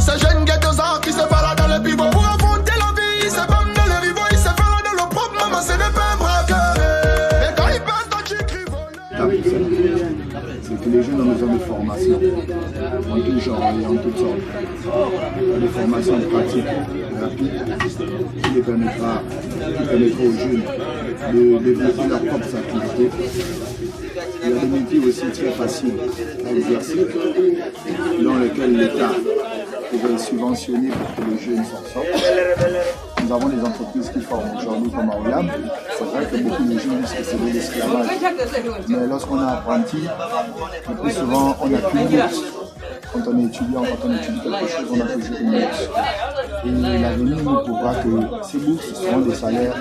Ces jeunes ghettos qui se baladent dans les pivots pour affronter la vie, ils se battent dans les rivaux, ils se baladent dans le propre, maman c'est des pains braqueurs. Et quand ils passent dans le cri c'est que les jeunes ont besoin de formation, en tout genre et en toutes sortes. Des formations pratiques, rapides, qui permettra aux jeunes de développer leurs propres activités. Il y a des métiers aussi très faciles à exercer, dans lesquels l'État pourrait subventionner pour que les jeunes s'en sortent. Nous avons des entreprises qui forment aujourd'hui comme Aoyam. C'est vrai que beaucoup de jeunes disent que c'est de l'esclavage. Mais lorsqu'on est apprenti, le plus souvent on n'a qu'une bourse. Quand on est étudiant, quand on étudie quelque chose, on a toujours une bourse. Et l'avenir nous prouvera que ces bourses seront des salaires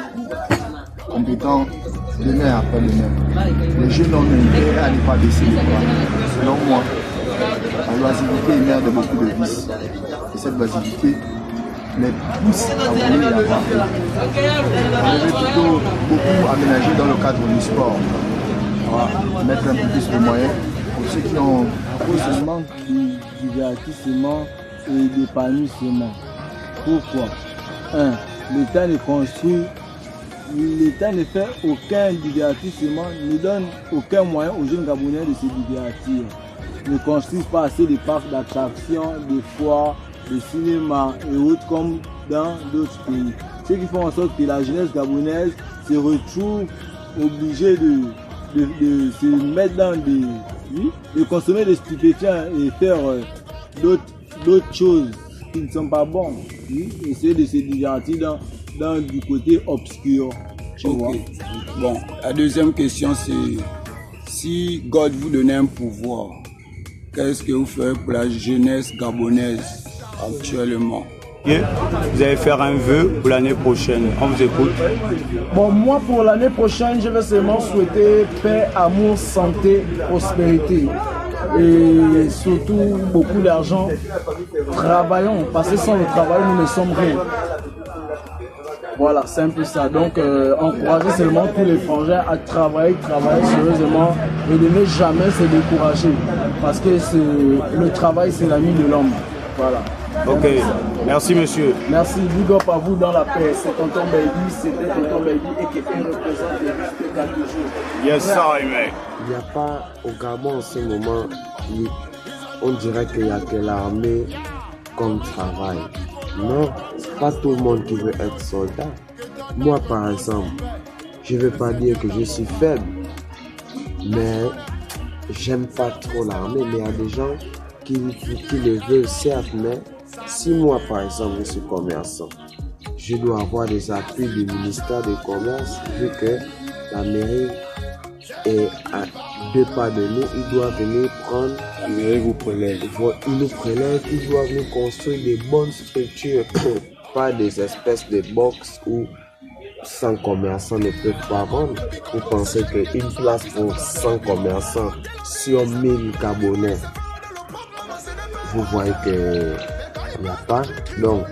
compétents demain après demain. Les jeunes ont intérêt à ne pas baisser les bras. Selon moi, la loisibilité est mère de beaucoup de vices. Et cette loisibilité les pousse à vouloir y avoir. On devait plutôt beaucoup aménager dans le cadre du sport. Voilà, mettre un peu plus de moyens pour ceux qui ont... Ce manque de divertissement et d'épanouissement. Pourquoi? L'État ne construit, l'État ne fait aucun divertissement, ne donne aucun moyen aux jeunes Gabonais de se divertir. Ne construisent pas assez de parcs d'attractions, de foires, de cinéma et autres comme dans d'autres pays. Ce qui fait en sorte que la jeunesse gabonaise se retrouve obligée de se mettre dans de consommer des stupéfiants et faire d'autres choses qui ne sont pas bonnes. Essayer de se divertir dans du côté obscur. Okay. Bon, la deuxième question c'est si God vous donnait un pouvoir, qu'est-ce que vous ferez pour la jeunesse gabonaise actuellement? Vous allez faire un vœu pour l'année prochaine. On vous écoute. Bon, moi pour l'année prochaine, je vais seulement souhaiter paix, amour, santé, prospérité. Et surtout beaucoup d'argent. Travaillons, parce que sans le travail, nous ne sommes rien. Voilà, c'est un peu ça. Donc, encourager seulement tous les frangins à travailler sérieusement et ne jamais se décourager. Parce que le travail, c'est l'ami de l'homme. Voilà. Ok, merci monsieur. Merci, big up à vous dans la paix. C'est Tonton Baby, c'était Tonton Baby et qui représente les risques de toujours. Yes, sorry, mate. Il n'y a pas au Gabon en ce moment, on dirait qu'il n'y a que l'armée comme travail. Non, c'est pas tout le monde qui veut être soldat. Moi par exemple, je ne veux pas dire que je suis faible, mais j'aime pas trop l'armée, mais il y a des gens qui le veulent certes, mais si moi par exemple je suis commerçant, je dois avoir des appuis du ministère du Commerce, vu que la mairie est à 2 pas de nous, il doit venir prendre, il nous prélève, il doit venir construire des bonnes structures, pas des espèces de box où 100 commerçants ne peuvent pas vendre. Vous pensez qu'une place pour 100 commerçants sur 1000 Gabonais, vous voyez qu'il n'y a pas. Donc,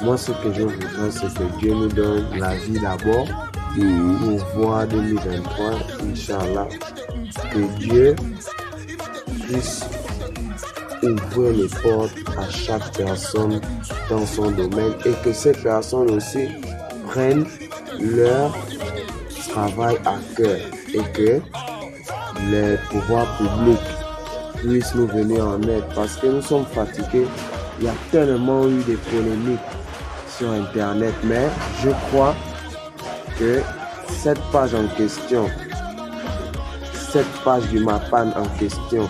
moi ce que je voudrais, c'est que Dieu nous donne la vie d'abord, pour voir 2023, Inch'Allah, que Dieu puisse ouvrir les portes à chaque personne dans son domaine et que ces personnes aussi prennent leur travail à cœur et que les pouvoirs publics puissent nous venir en aide parce que nous sommes fatigués. Il y a tellement eu de polémiques sur Internet, mais je crois que cette page en question, cette page du Mapan en question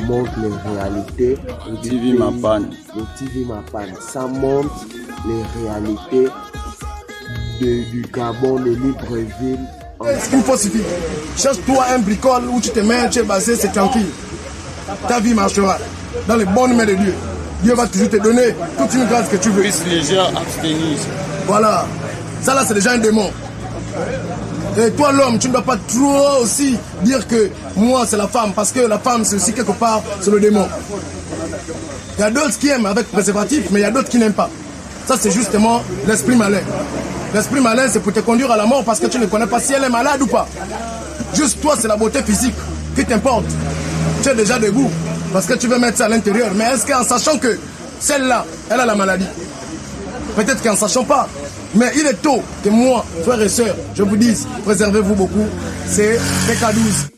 montre les réalités. Le TV Mapan. Le TV Mapan, ça montre les réalités du Gabon, de Libreville. Ce qu'il faut suffire. Cherche-toi un bricole où tu te mets, tu es basé, c'est tranquille. Ta vie marchera dans les bonnes mains de Dieu. Dieu va toujours te donner toute une grâce que tu veux. Puisse les gens abstenir. Voilà. Ça là, c'est déjà un démon. Et toi l'homme, tu ne dois pas trop aussi dire que moi c'est la femme, parce que la femme c'est aussi quelque part, c'est le démon. Il y a d'autres qui aiment avec préservatif, mais il y a d'autres qui n'aiment pas. Ça c'est justement l'esprit malin. L'esprit malin c'est pour te conduire à la mort parce que tu ne connais pas si elle est malade ou pas. Juste toi c'est la beauté physique qui t'importe. Tu es déjà debout. Parce que tu veux mettre ça à l'intérieur. Mais est-ce qu'en sachant que celle-là, elle a la maladie? Peut-être qu'en sachant pas. Mais il est tôt que moi, frères et sœurs, je vous dise, préservez-vous beaucoup. C'est PK12.